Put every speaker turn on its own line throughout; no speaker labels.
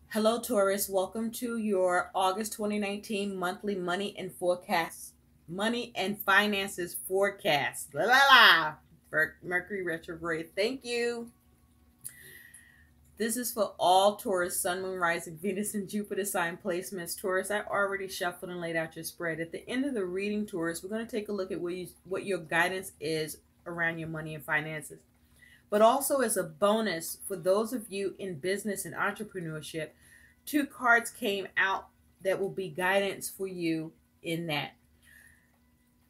Hello, Taurus. Welcome to your August 2019 monthly money and finances forecast. La la la. Mercury retrograde. Thank you. This is for all Taurus, Sun, Moon, Rising, Venus, and Jupiter sign placements. Taurus, I already shuffled and laid out your spread. At the end of the reading, Taurus, we're going to take a look at what your guidance is around your money and finances. But also as a bonus for those of you in business and entrepreneurship, two cards came out that will be guidance for you in that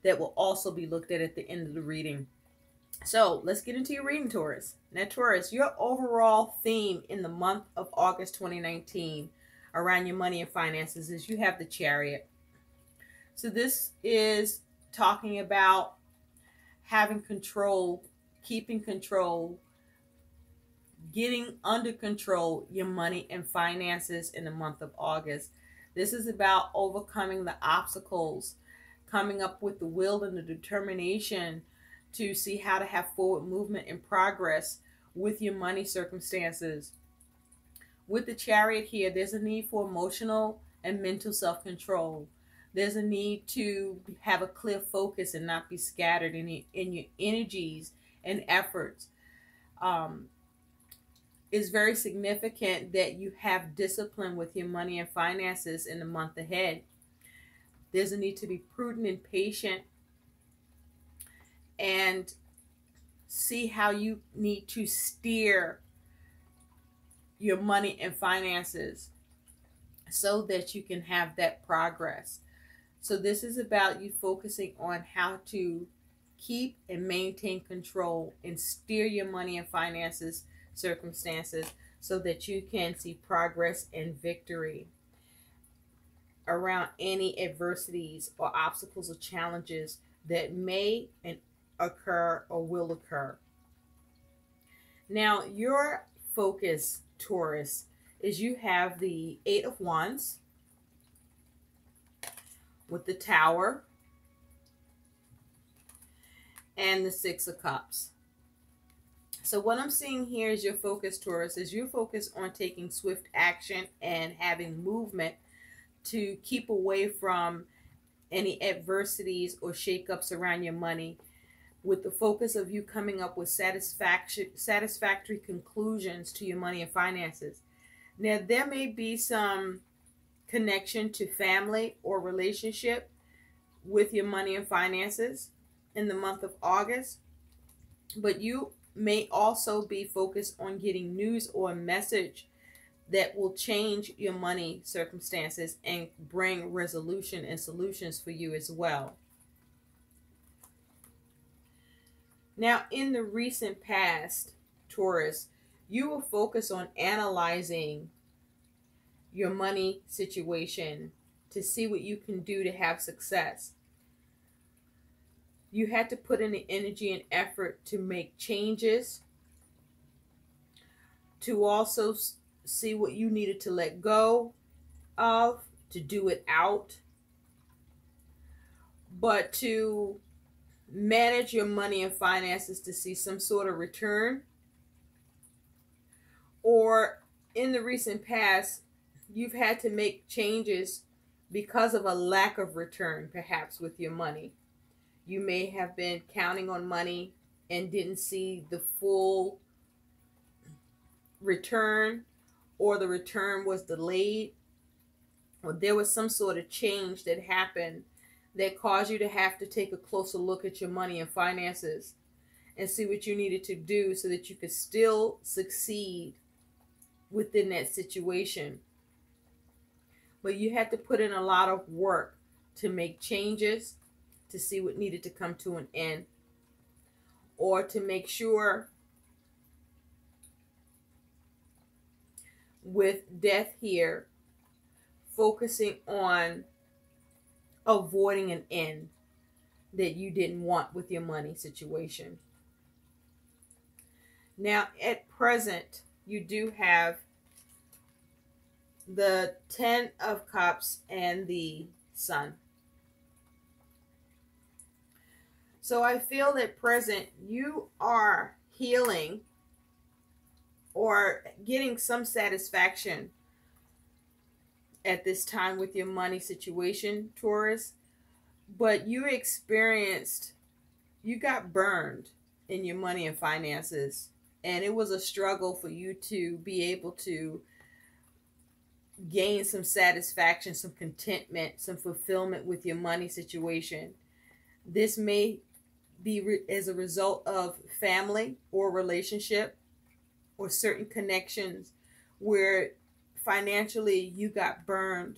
will also be looked at the end of the reading. So let's get into your reading, Taurus. Now, Taurus, your overall theme in the month of August 2019 around your money and finances is you have the Chariot. So this is talking about having control, keeping control, getting under control your money and finances in the month of August. This is about overcoming the obstacles, coming up with the will and the determination to see how to have forward movement and progress with your money circumstances. With the Chariot here, there's a need for emotional and mental self-control. There's a need to have a clear focus and not be scattered in your energies and efforts. It's very significant that you have discipline with your money and finances in the month ahead. There's a need to be prudent and patient and see how you need to steer your money and finances so that you can have that progress. So this is about you focusing on how to keep and maintain control and steer your money and finances circumstances so that you can see progress and victory around any adversities or obstacles or challenges that may occur or will occur. Now, your focus, Taurus, is you have the Eight of Wands with the Tower and the Six of Cups. So what I'm seeing here is your focus, Taurus, is your focus on taking swift action and having movement to keep away from any adversities or shakeups around your money, with the focus of you coming up with satisfactory conclusions to your money and finances. Now, there may be some connection to family or relationship with your money and finances in the month of August, but you may also be focused on getting news or a message that will change your money circumstances and bring resolution and solutions for you as well. Now, in the recent past, Taurus, you will focus on analyzing your money situation to see what you can do to have success. You had to put in the energy and effort to make changes, to also see what you needed to let go of, to do it out, but to manage your money and finances to see some sort of return. Or in the recent past, you've had to make changes because of a lack of return, perhaps with your money. You may have been counting on money and didn't see the full return, or the return was delayed, or there was some sort of change that happened that caused you to have to take a closer look at your money and finances and see what you needed to do so that you could still succeed within that situation. But you had to put in a lot of work to make changes, to see what needed to come to an end, or to make sure with death here, focusing on avoiding an end that you didn't want with your money situation. Now, at present, you do have the Ten of Cups and the Sun. So I feel that present you are healing or getting some satisfaction at this time with your money situation, Taurus, but you got burned in your money and finances, and it was a struggle for you to be able to gain some satisfaction, some contentment, some fulfillment with your money situation. This may be as a result of family or relationship or certain connections where financially you got burned.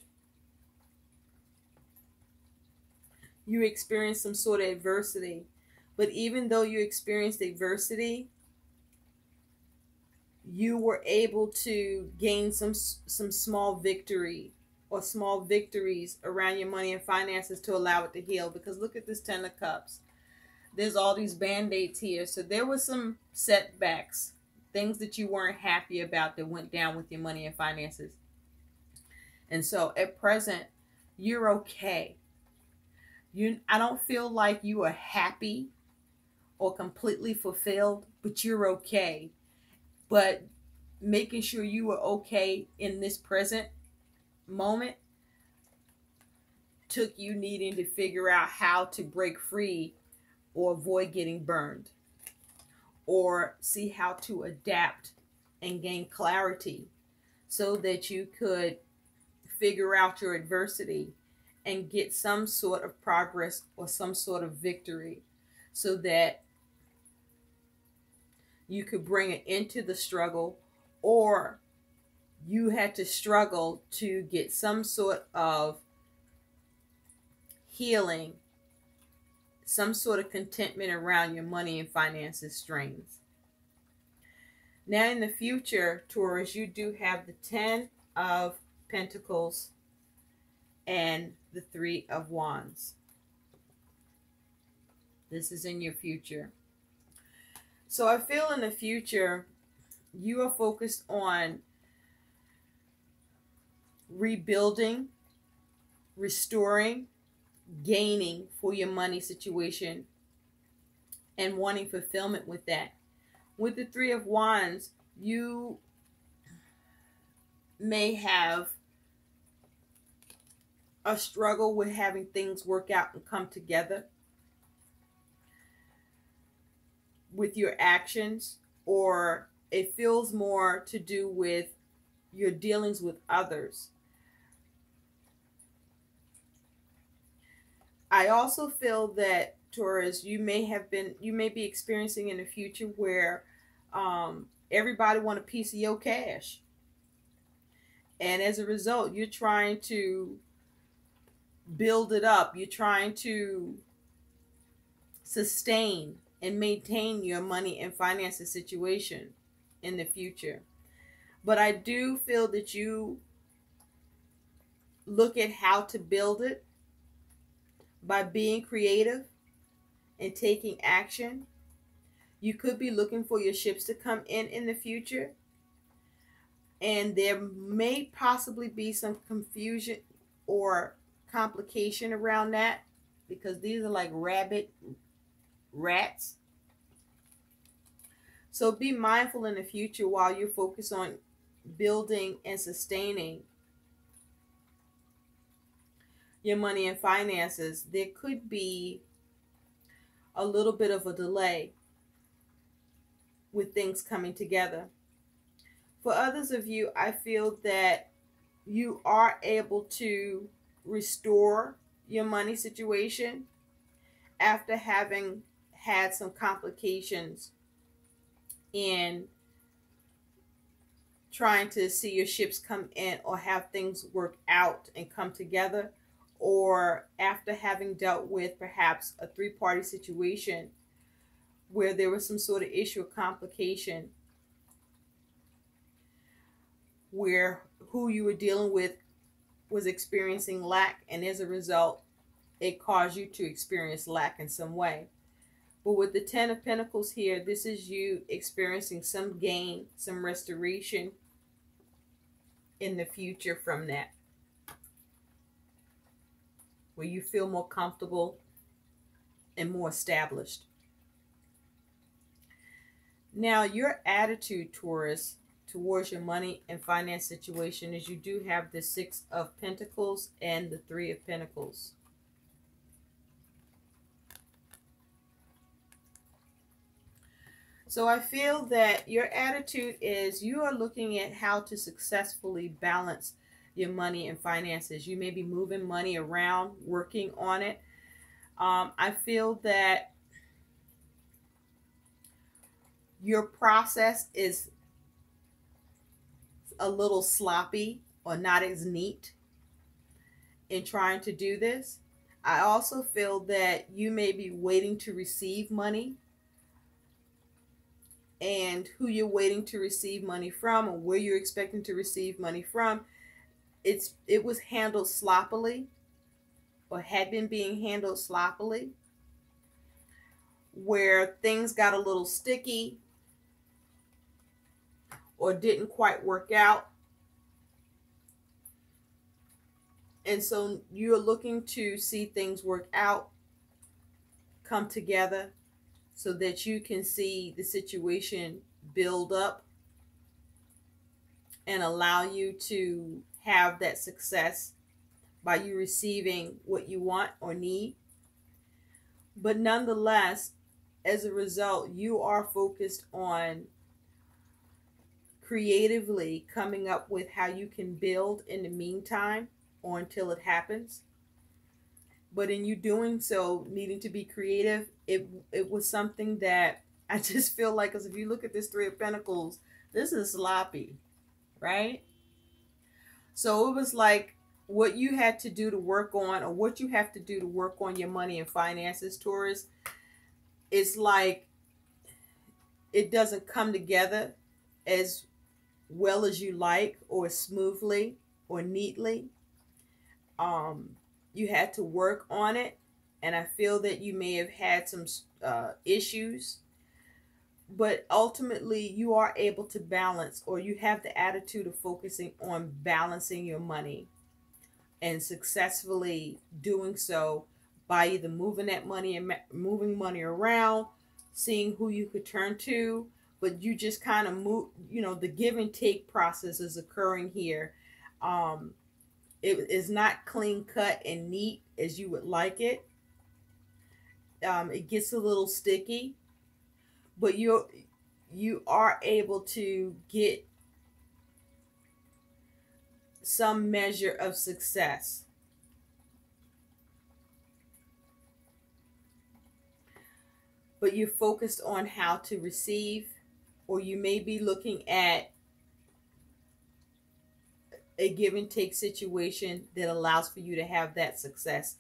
You experienced some sort of adversity. But even though you experienced adversity, you were able to gain some small victory or small victories around your money and finances to allow it to heal. Because look at this Ten of Cups. There's all these band-aids here. So there was some setbacks, things that you weren't happy about that went down with your money and finances. And so at present, you're okay. I don't feel like you are happy or completely fulfilled, but you're okay. But making sure you are okay in this present moment took you needing to figure out how to break free or avoid getting burned, or see how to adapt and gain clarity so that you could figure out your adversity and get some sort of progress or some sort of victory so that you could bring it into the struggle, or you had to struggle to get some sort of healing, some sort of contentment around your money and finances strains. Now in the future, Taurus, you do have the 10 of Pentacles and the 3 of Wands. This is in your future. So I feel in the future, you are focused on rebuilding, restoring, gaining for your money situation, and wanting fulfillment with that. With the 3 of Wands, you may have a struggle with having things work out and come together with your actions, or it feels more to do with your dealings with others. I also feel that, Taurus, you may be experiencing in the future where everybody want a piece of your cash. And as a result, you're trying to build it up. You're trying to sustain and maintain your money and finances situation in the future. But I do feel that you look at how to build it by being creative and taking action. You could be looking for your ships to come in the future. And there may possibly be some confusion or complication around that, because these are like rats. So be mindful in the future while you're focused on building and sustaining your money and finances. There could be a little bit of a delay with things coming together. For others of you, I feel that you are able to restore your money situation after having had some complications in trying to see your ships come in or have things work out and come together, or after having dealt with perhaps a three-party situation where there was some sort of issue or complication where who you were dealing with was experiencing lack, and as a result, it caused you to experience lack in some way. But with the 10 of Pentacles here, this is you experiencing some gain, some restoration in the future from that, where you feel more comfortable and more established. Now, your attitude, Taurus, towards your money and finance situation is you do have the Six of Pentacles and the Three of Pentacles. So I feel that your attitude is you are looking at how to successfully balance your money and finances. You may be moving money around, working on it. I feel that your process is a little sloppy or not as neat in trying to do this. I also feel that you may be waiting to receive money, and who you're waiting to receive money from or where you're expecting to receive money from, it was handled sloppily or had been being handled sloppily, where things got a little sticky or didn't quite work out. And so you're looking to see things work out, come together, so that you can see the situation build up and allow you to have that success by you receiving what you want or need. But nonetheless, as a result, you are focused on creatively coming up with how you can build in the meantime or until it happens. But in you doing so, needing to be creative, it was something that I just feel like, because if you look at this Three of Pentacles, this is sloppy, right? So it was like what you had to do to work on, or what you have to do to work on your money and finances, Taurus, it's like it doesn't come together as well as you like, or smoothly or neatly. You had to work on it, and I feel that you may have had some issues, but ultimately you are able to balance, or you have the attitude of focusing on balancing your money and successfully doing so by either moving that money and moving money around, seeing who you could turn to, but you just kind of move, the give and take process is occurring here. It is not clean cut and neat as you would like it. It gets a little sticky, but you are able to get some measure of success. But you're focused on how to receive, or you may be looking at a give and take situation that allows for you to have that success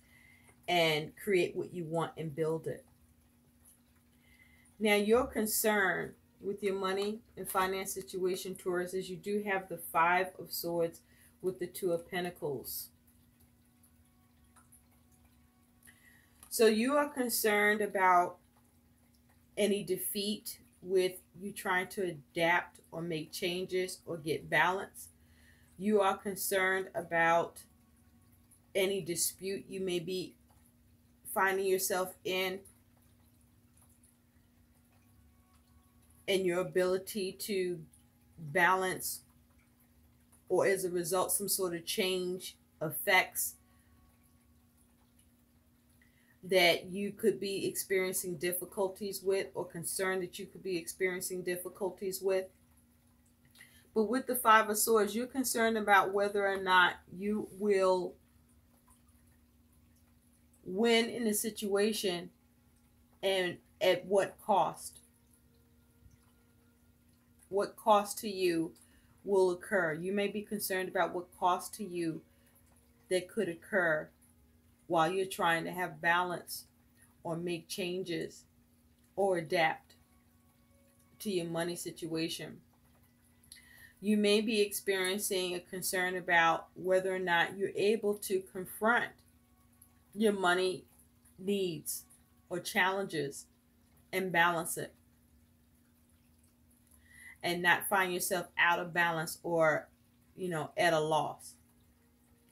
and create what you want and build it. Now, your concern with your money and finance situation, Taurus, is you do have the Five of Swords with the Two of Pentacles. So you are concerned about any defeat with you trying to adapt or make changes or get balance. You are concerned about any dispute you may be finding yourself in, and your ability to balance, or as a result some sort of change affects that you could be experiencing difficulties with, or concerned that you could be experiencing difficulties with. But with the Five of Swords, you're concerned about whether or not you will win in the situation, and at what cost. What cost to you will occur. You may be concerned about what cost to you that could occur while you're trying to have balance or make changes or adapt to your money situation. You may be experiencing a concern about whether or not you're able to confront your money needs or challenges and balance it, and not find yourself out of balance or, at a loss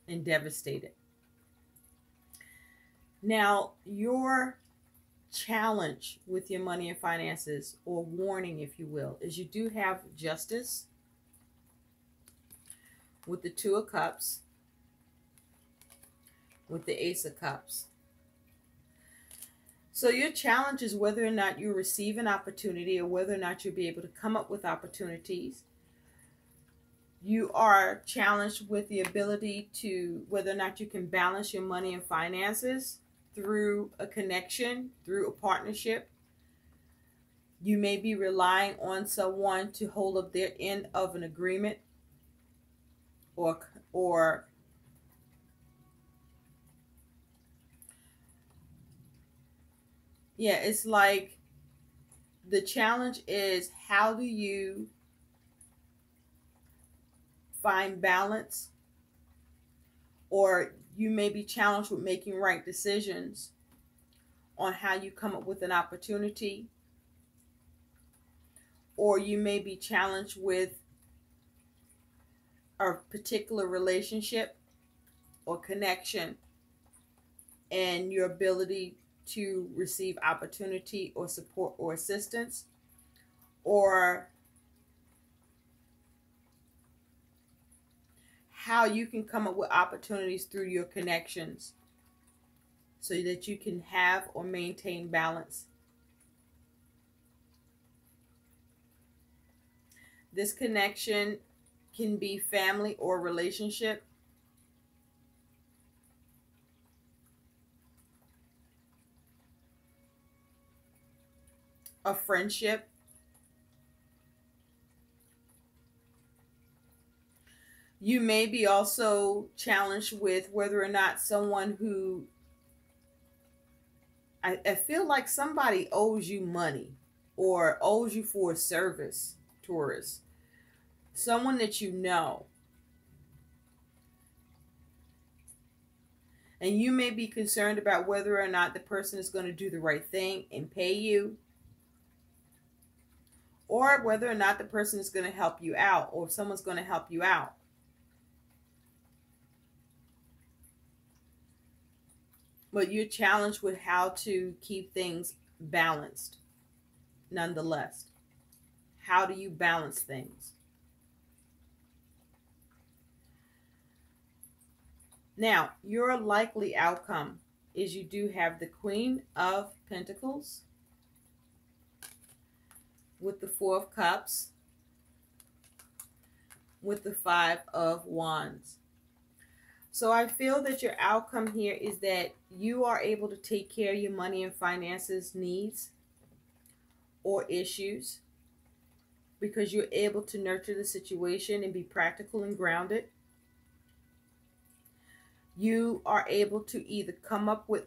and devastated. Now, your challenge with your money and finances, or warning, if you will, is you do have Justice with the Two of Cups, with the Ace of Cups. So your challenge is whether or not you receive an opportunity, or whether or not you'll be able to come up with opportunities. You are challenged with the ability to whether or not you can balance your money and finances through a connection, through a partnership. You may be relying on someone to hold up their end of an agreement, or yeah, it's like the challenge is, how do you find balance? Or you may be challenged with making right decisions on how you come up with an opportunity. Or you may be challenged with a particular relationship or connection and your ability to receive opportunity or support or assistance, or how you can come up with opportunities through your connections so that you can have or maintain balance. This connection can be family or relationship, a friendship, you may be also challenged with whether or not someone who, I feel like somebody owes you money or owes you for a service, Taurus. Someone that you know. And you may be concerned about whether or not the person is going to do the right thing and pay you, or whether or not the person is going to help you out, or if someone's going to help you out. But you're challenged with how to keep things balanced nonetheless. How do you balance things? Now, your likely outcome is you do have the Queen of Pentacles with the Four of Cups, with the Five of Wands. So I feel that your outcome here is that you are able to take care of your money and finances needs or issues because you're able to nurture the situation and be practical and grounded. You are able to either come up with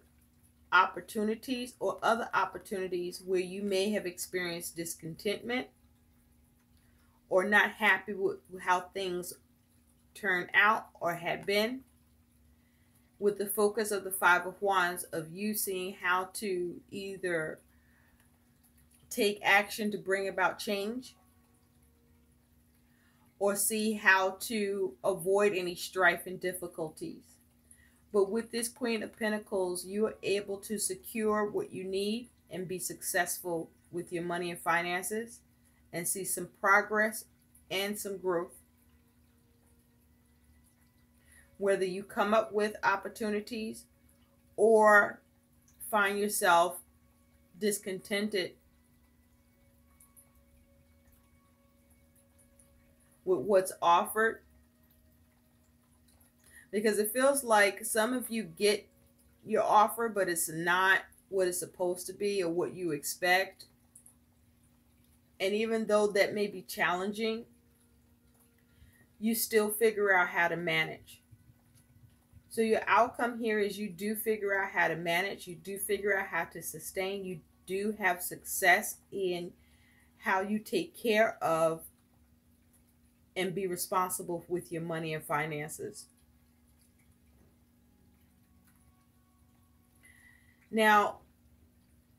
opportunities or other opportunities where you may have experienced discontentment or not happy with how things turned out or had been, with the focus of the Five of Wands of you seeing how to either take action to bring about change or see how to avoid any strife and difficulties. But with this Queen of Pentacles, you are able to secure what you need and be successful with your money and finances and see some progress and some growth. Whether you come up with opportunities or find yourself discontented with what's offered, because it feels like some of you get your offer, but it's not what it's supposed to be or what you expect. And even though that may be challenging, you still figure out how to manage. So your outcome here is you do figure out how to manage, you do figure out how to sustain, you do have success in how you take care of and be responsible with your money and finances. Now,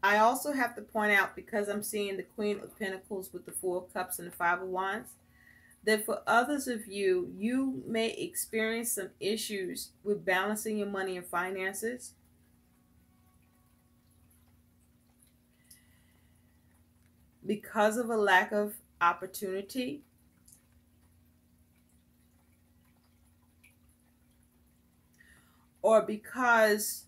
I also have to point out, because I'm seeing the Queen of Pentacles with the Four of Cups and the Five of Wands, that for others of you, you may experience some issues with balancing your money and finances. Because of a lack of opportunity. or because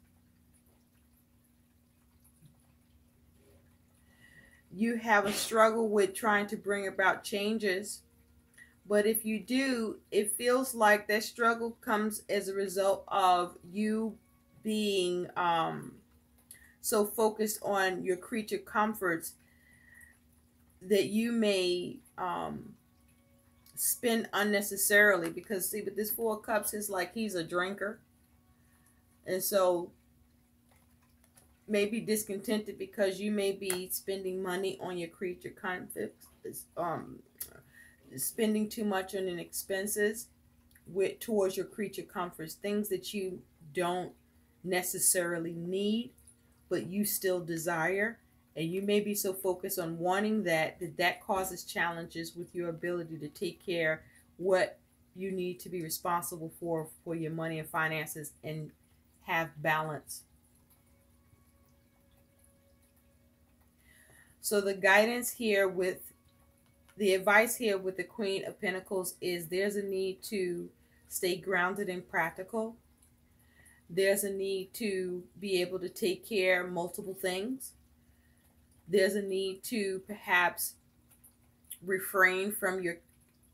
you have a struggle with trying to bring about changes. But if you do, it feels like that struggle comes as a result of you being so focused on your creature comforts that you may spend unnecessarily. Because see, with this Four of Cups, it's like he's a drinker, and so maybe discontented because you may be spending money on your creature comforts, spending too much on expenses towards your creature comforts, things that you don't necessarily need but you still desire, and you may be so focused on wanting that causes challenges with your ability to take care what you need to be responsible for your money and finances and have balance. So the guidance here with the advice here with the Queen of Pentacles is there's a need to stay grounded and practical. There's a need to be able to take care of multiple things. There's a need to perhaps refrain from your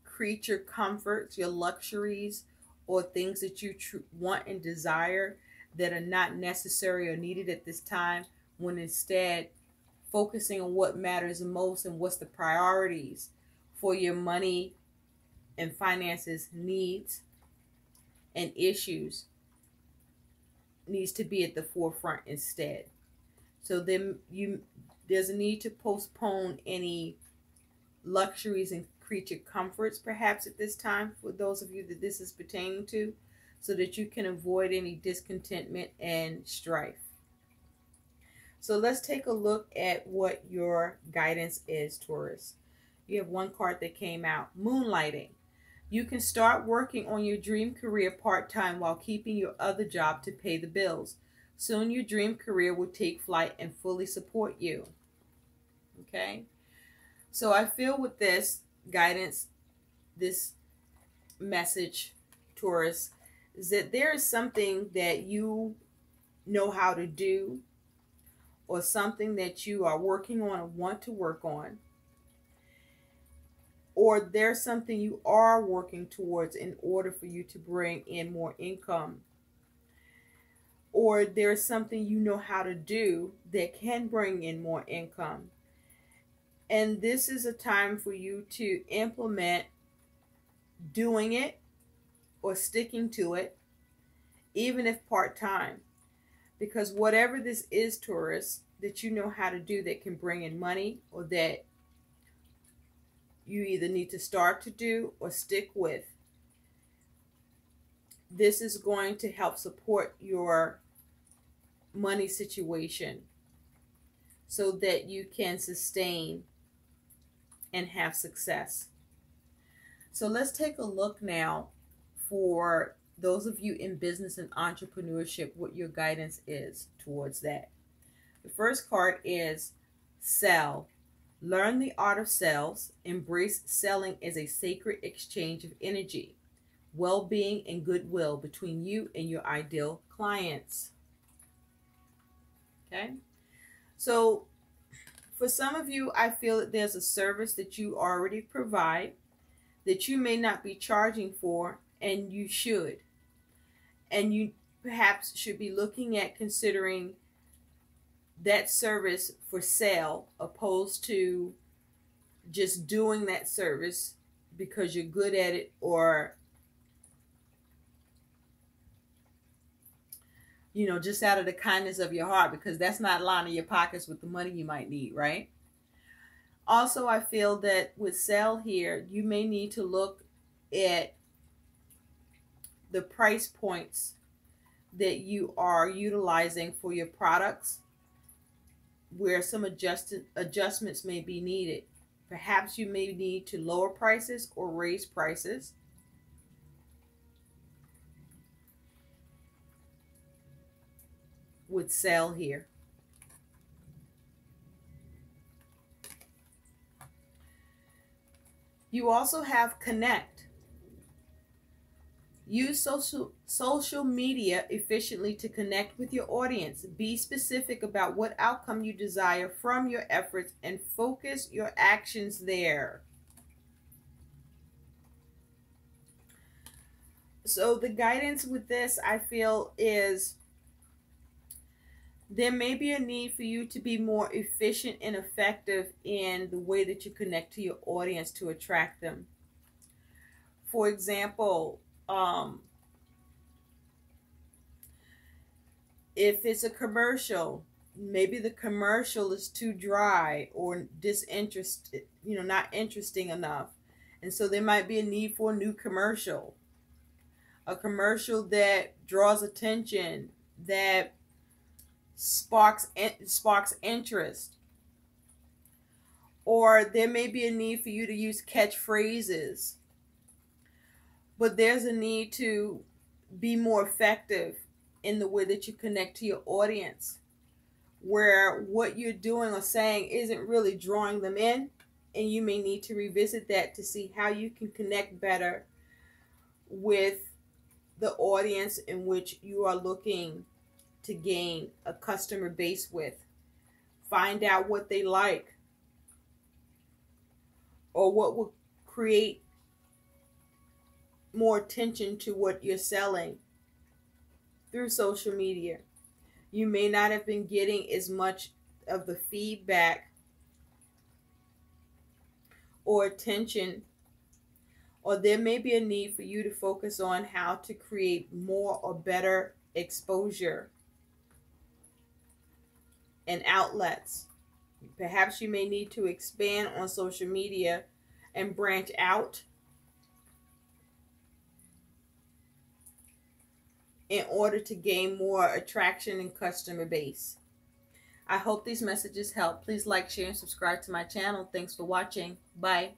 creature comforts, your luxuries, or things that you want and desire that are not necessary or needed at this time, when instead focusing on what matters the most and what's the priorities for your money and finances needs and issues needs to be at the forefront instead. So then there's a need to postpone any luxuries and creature comforts perhaps at this time for those of you that this is pertaining to, so that you can avoid any discontentment and strife. So let's take a look at what your guidance is, Taurus. You have one card that came out, Moonlighting. You can start working on your dream career part-time while keeping your other job to pay the bills. Soon your dream career will take flight and fully support you. Okay? So I feel with this guidance, this message, Taurus, is that there is something that you know how to do, or something that you are working on or want to work on, or there's something you are working towards in order for you to bring in more income, or there's something you know how to do that can bring in more income. And this is a time for you to implement doing it or sticking to it, even if part-time. Because whatever this is, Taurus, that you know how to do that can bring in money, or that you either need to start to do or stick with, this is going to help support your money situation so that you can sustain and have success. So let's take a look now for those of you in business and entrepreneurship, what your guidance is towards that. The first card is Sell. Learn the art of sales. Embrace selling as a sacred exchange of energy, well-being, and goodwill between you and your ideal clients. Okay? So for some of you, I feel that there's a service that you already provide that you may not be charging for, and you should. And you perhaps should be looking at considering that service for sale, opposed to just doing that service because you're good at it, or just out of the kindness of your heart, because that's not lining your pockets with the money you might need, right? Also, I feel that with sale here, you may need to look at the price points that you are utilizing for your products, where some adjustments may be needed. Perhaps you may need to lower prices or raise prices. With sale here. You also have Connect. Use social media efficiently to connect with your audience. Be specific about what outcome you desire from your efforts and focus your actions there. So the guidance with this, I feel, is there may be a need for you to be more efficient and effective in the way that you connect to your audience to attract them. For example, if it's a commercial, maybe the commercial is too dry or disinterested, not interesting enough. And so there might be a need for a new commercial. A commercial that draws attention, that sparks interest. Or there may be a need for you to use catchphrases. But there's a need to be more effective in the way that you connect to your audience, where what you're doing or saying isn't really drawing them in, and you may need to revisit that to see how you can connect better with the audience in which you are looking to gain a customer base with. Find out what they like, or what will create more attention to what you're selling through social media. You may not have been getting as much of the feedback or attention, or there may be a need for you to focus on how to create more or better exposure and outlets. Perhaps you may need to expand on social media and branch out in order to gain more attraction and customer base. I hope these messages help. Please like, share, and subscribe to my channel. Thanks for watching. Bye.